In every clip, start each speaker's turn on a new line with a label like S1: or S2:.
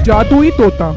S1: जादुई तोता।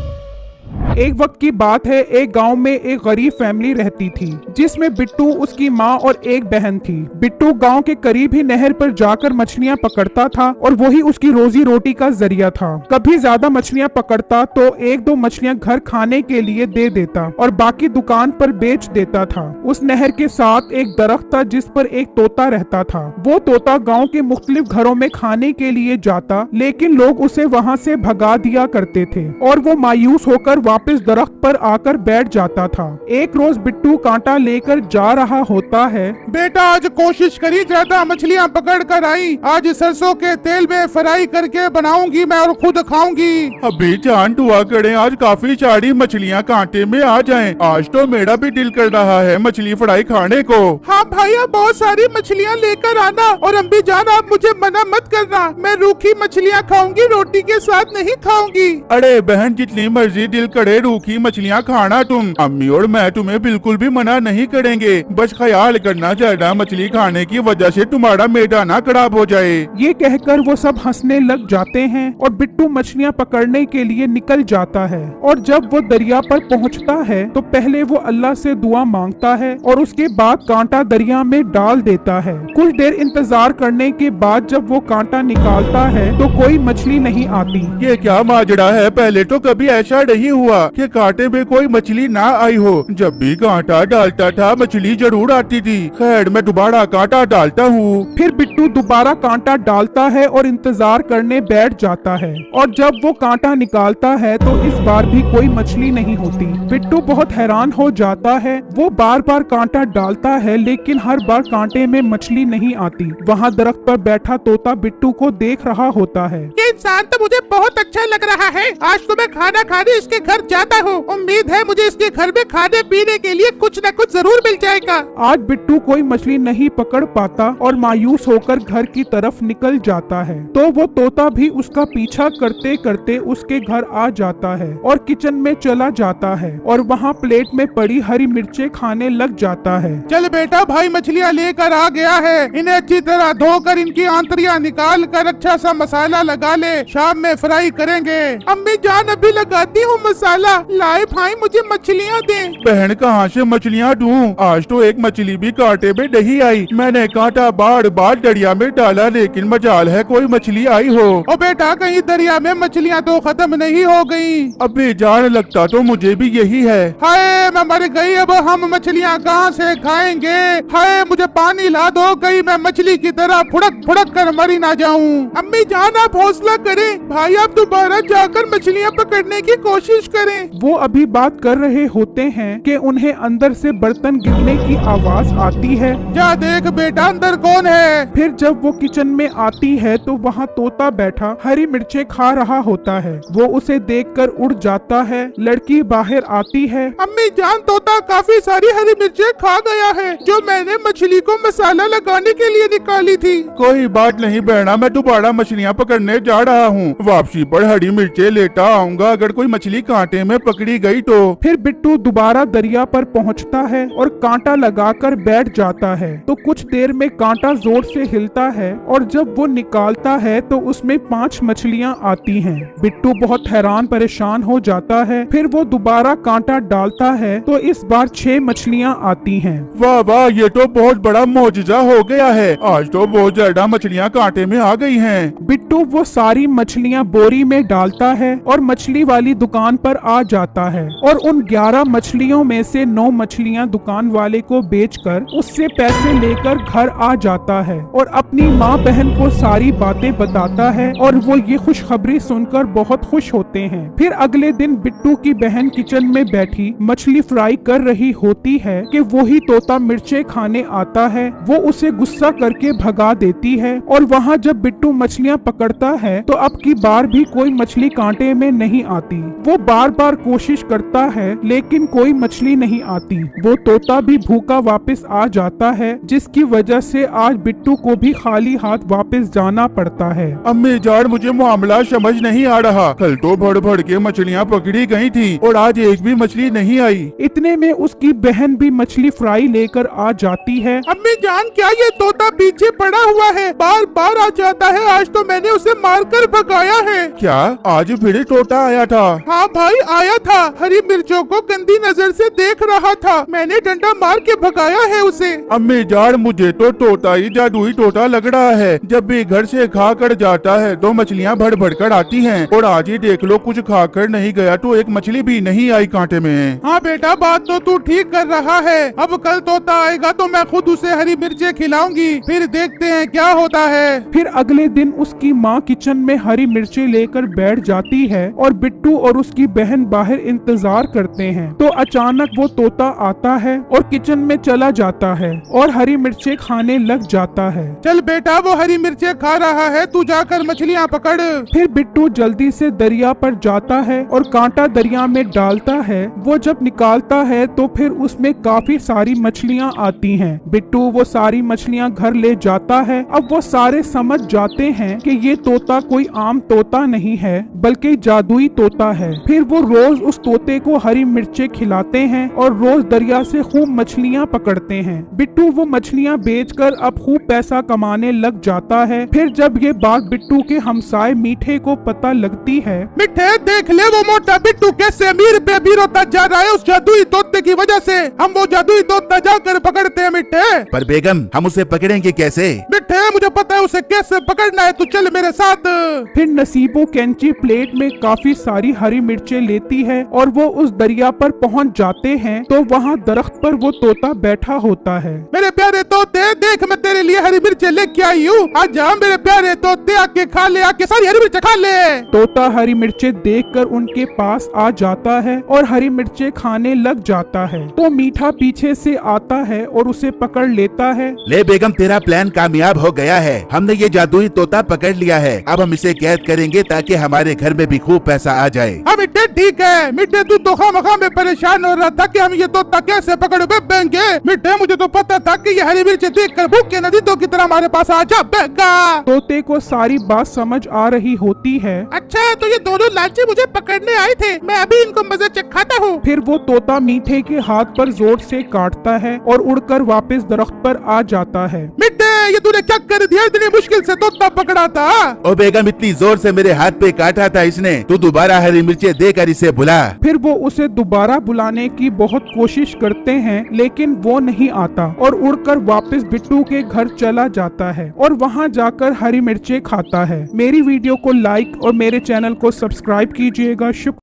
S1: एक वक्त की बात है, एक गांव में एक गरीब फैमिली रहती थी जिसमें बिट्टू, उसकी माँ और एक बहन थी। बिट्टू गांव के करीब ही नहर पर जाकर मछलियां पकड़ता था और वही उसकी रोजी रोटी का जरिया था। कभी ज्यादा मछलियां पकड़ता तो एक दो मछलियां घर खाने के लिए दे देता और बाकी दुकान पर बेच देता था। उस नहर के साथ एक दरख्त था जिस पर एक तोता रहता था। वो तोता गाँव के मुख्तलिफ घरों में खाने के लिए जाता, लेकिन लोग उसे वहाँ से भगा दिया करते थे और वो मायूस होकर वापस दरख्त पर आकर बैठ जाता था। एक रोज बिट्टू कांटा लेकर जा रहा होता है।
S2: बेटा, आज कोशिश करी ज्यादा मछलियाँ पकड़ कर आई। आज सरसों के तेल में फ्राई करके बनाऊंगी मैं और खुद खाऊंगी।
S3: अभी जान दुआ करे आज काफी सारी मछलियाँ कांटे में आ जाएं। आज तो मेरा भी दिल कर रहा है मछली फ्राई खाने को।
S2: हाँ भैया, बहुत सारी मछलियाँ लेकर आना और अम्मी जान आप मुझे मना मत करना। मैं रूखी मछलियाँ खाऊंगी, रोटी के साथ नहीं खाऊंगी।
S3: अरे बहन, जितनी मर्जी दिल करे रूखी मछलियाँ खाना तुम। अम्मी और मैं तुम्हें बिल्कुल भी मना नहीं करेंगे। बस ख्याल करना ज्यादा मछली खाने की वजह से तुम्हारा मैदा ना खराब हो जाए।
S1: ये कहकर वो सब हंसने लग जाते हैं और बिट्टू मछलियाँ पकड़ने के लिए निकल जाता है। और जब वो दरिया पर पहुँचता है तो पहले वो अल्लाह से दुआ मांगता है और उसके बाद कांटा दरिया में डाल देता है। कुछ देर इंतजार करने के बाद जब वो कांटा निकालता है तो कोई मछली नहीं आती।
S3: ये क्या माजरा है, पहले तो कभी ऐसा नहीं हुआ कि कांटे में कोई मछली ना आई हो। जब भी कांटा डालता था मछली जरूर आती थी। खैर, मैं दोबारा कांटा डालता हूँ।
S1: फिर बिट्टू दोबारा कांटा डालता है और इंतजार करने बैठ जाता है और जब वो कांटा निकालता है तो इस बार भी कोई मछली नहीं होती। बिट्टू बहुत हैरान हो जाता है। वो बार बार कांटा डालता है लेकिन हर बार कांटे में मछली नहीं आती। वहाँ दरख्त पर बैठा तोता बिट्टू को देख रहा होता है।
S2: ये इंसान तो मुझे बहुत अच्छा लग रहा है। आज तो मैं खाना खाने इसके घर जाता हूँ। उम्मीद है मुझे इसके घर में खाने पीने के लिए कुछ न कुछ जरूर मिल जाएगा।
S1: आज बिट्टू कोई मछली नहीं पकड़ पाता और मायूस होकर घर की तरफ निकल जाता है। तो वो तोता भी उसका पीछा करते करते उसके घर आ जाता है और किचन में चला जाता है और वहाँ प्लेट में पड़ी हरी मिर्चें खाने लग जाता है।
S2: चल बेटा, भाई मछलियाँ लेकर आ गया है। इन्हें अच्छी तरह धोकर इनकी आंतरियाँ निकाल कर अच्छा सा मसाला लगा ले। शाम में फ्राई करेंगे। अम्मी जान अभी लगाती हूँ मसाला। लाए भाई, मुझे मछलियाँ दे।
S3: बहन, कहाँ से मछलियाँ दूं? आज तो एक मछली भी कांटे में नहीं आई। मैंने कांटा बार बार दरिया में डाला लेकिन मजाल है कोई मछली आई हो।
S2: ओ बेटा, कहीं दरिया में मछलियाँ तो खत्म नहीं हो गयी?
S3: अबे जान, लगता तो मुझे भी यही है।
S2: हाय मैं मर गई, अब हम मछलियाँ कहाँ से खाएंगे? हाय मुझे पानी ला दो, कहीं मैं मछली की तरह फुड़क फुड़क कर मरी ना जाऊँ। अम्मी जान आप हौसला करें, भाई आप दोबारा जाकर मछलियाँ पकड़ने की कोशिश करें।
S1: वो अभी बात कर रहे होते हैं कि उन्हें अंदर से बर्तन गिरने की आवाज आती है।
S2: जा देख बेटा, अंदर कौन है?
S1: फिर जब वो किचन में आती है तो वहाँ तोता बैठा हरी मिर्चें खा रहा होता है। वो उसे देखकर उड़ जाता है। लड़की बाहर आती है।
S2: अम्मी जान, तोता काफी सारी हरी मिर्चें खा गया है जो मैंने मछली को मसाला लगाने के लिए निकाली थी।
S3: कोई बात नहीं बहना, मैं दोबारा मछलियाँ पकड़ने जा रहा हूँ। वापसी पर हरी मिर्चें लेता आऊंगा। अगर कोई मछली कांटे में पकड़ी गई तो।
S1: फिर बिट्टू दोबारा दरिया पर पहुंचता है और कांटा लगाकर बैठ जाता है। तो कुछ देर में कांटा जोर से हिलता है और जब वो निकालता है तो उसमें 5 मछलियां आती हैं। बिट्टू बहुत हैरान परेशान हो जाता है। फिर वो दोबारा कांटा डालता है तो इस बार 6 मछलियां आती हैं।
S3: वाह वाह, ये तो बहुत बड़ा मौजूदा हो गया है। आज तो बहुत ज्यादा मछलियाँ कांटे में आ गई हैं।
S1: बिट्टू वो सारी मछलियाँ बोरी में डालता है और मछली वाली दुकान पर आ जाता है और उन 11 मछलियों में से 9 मछलियाँ दुकान वाले को बेचकर उससे पैसे लेकर घर आ जाता है और अपनी माँ बहन को सारी बातें बताता है और वो ये खुशखबरी सुनकर बहुत खुश होते हैं। फिर अगले दिन बिट्टू की बहन किचन में बैठी मछली फ्राई कर रही होती है कि वही तोता मिर्चें खाने आता है। वो उसे गुस्सा करके भगा देती है और वहाँ जब बिट्टू मछलियाँ पकड़ता है तो अब की बार भी कोई मछली कांटे में नहीं आती। वो बार बार कोशिश करता है लेकिन कोई मछली नहीं आती। वो तोता भी भूखा वापस आ जाता है जिसकी वजह से आज बिट्टू को भी खाली हाथ वापस जाना पड़ता है।
S3: अम्मी जान, मुझे मामला समझ नहीं आ रहा। कल तो भड़ भड़ के मछलियाँ पकड़ी गई थी और आज एक भी मछली नहीं आई।
S1: इतने में उसकी बहन भी मछली फ्राई लेकर आ जाती है।
S2: अम्मी जान, क्या ये तोता पीछे पड़ा हुआ है? बार बार आ जाता है। आज तो मैंने उसे मारकर भगाया है।
S3: क्या आज फिर तोता आया था।
S2: हाँ भाई आया था, हरी मिर्चों को गंदी नजर से देख रहा था, मैंने डंडा मार के भगाया है उसे।
S3: अम्मी जान मुझे तो तोता ही जादुई तोता लग रहा है। जब भी घर से खा कर जाता है तो मछलियाँ भर भर कर आती हैं, और आज ही देख लो कुछ खा कर नहीं गया तो एक मछली भी नहीं आई कांटे में।
S2: हाँ बेटा बात तो तू ठीक कर रहा है, अब कल तोता आएगा तो मैं खुद उसे हरी मिर्चें खिलाऊंगी, फिर देखते हैं क्या होता है।
S1: फिर अगले दिन उसकी माँ किचन में हरी मिर्चें लेकर बैठ जाती है और बिट्टू और उसकी बहन बाहर इंतजार करते हैं। तो अचानक वो तोता आता है और किचन में चला जाता है और हरी मिर्चें खाने लग जाता है।
S2: चल बेटा वो हरी मिर्चें खा रहा है, तू जाकर मछलियाँ पकड़।
S1: फिर बिट्टू जल्दी से दरिया पर जाता है और कांटा दरिया में डालता है। वो जब निकालता है तो फिर उसमें काफी सारी मछलियाँ आती हैं। बिट्टू वो सारी मछलियाँ घर ले जाता है। अब वो सारे समझ जाते हैं कि ये तोता कोई आम तोता नहीं है बल्कि जादुई तोता है। फिर वो रोज उस तोते को हरी मिर्चें खिलाते हैं और रोज दरिया से खूब मछलियाँ पकड़ते हैं। बिट्टू वो मछलियाँ बेचकर अब खूब पैसा कमाने लग जाता है। फिर जब ये बात बिट्टू के हमसाए मीठे को पता लगती है।
S2: मिठे देख ले वो मोटा बिट्टू कैसे अमीर पे अमीर होता जा रहा है उस जादुई तोते की वजह से। हम वो जादुई तोता जाकर पकड़ते हैं मिठे।
S3: पर बेगम हम उसे पकड़ेंगे कैसे?
S2: मिठे मुझे पता है उसे कैसे पकड़ना है, तू चल मेरे साथ।
S1: फिर नसीबो कैंची प्लेट में काफी सारी हरी मिर्चें लेती है और वो उस दरिया पर पहुंच जाते हैं। तो वहाँ दरख्त पर वो तोता बैठा होता है।
S2: मेरे प्यारे तोते देख मैं तेरे लिए हरी मिर्चें लेके आई हूँ, आजा मेरे प्यारे तोते आके खा ले, आके सारी हरी मिर्चें खा ले।
S1: तोता हरी मिर्चें देखकर उनके पास आ जाता है और हरी मिर्चें खाने लग जाता है। तो मीठा पीछे से आता है और उसे पकड़ लेता है।
S3: ले बेगम तेरा प्लान कामयाब हो गया है, हमने ये जादुई तोता पकड़ लिया है। अब हम इसे कैद करेंगे ताकि हमारे घर में भी खूब पैसा आ जाए।
S2: हाँ मिठे ठीक है, मिठे तू तो खामखा में परेशान हो रहा था कि हम ये तोता कैसे पकड़ बेंगे। मिठे मुझे तो पता था कि ये हरी मिर्चें देखकर भूखे नदीतों की तरह हमारे पास आ जा बेगा।
S1: तोते को सारी बात समझ आ रही होती है।
S2: अच्छा तो ये दोनों लालची मुझे पकड़ने आए थे, मैं अभी इनको मजे चखाता हूँ।
S1: फिर वो तोता मीठे के हाथ पर जोर से काटता है और उड़कर वापस दरख्त पर आ जाता है।
S2: मिठे ये तूने क्या कर दिया, इतनी मुश्किल से तोता पकड़ा था।
S3: ओ बेगम इतनी जोर से मेरे हाथ पे काटा था इसने, तू दोबारा हरी मिर्चें देकर इसे बुला।
S1: फिर वो उसे दोबारा बुलाने की बहुत कोशिश करते हैं लेकिन वो नहीं आता और उड़कर वापस बिट्टू के घर चला जाता है और वहाँ जाकर हरी मिर्चें खाता है। मेरी वीडियो को लाइक और मेरे चैनल को सब्सक्राइब कीजिएगा। शुक्रिया।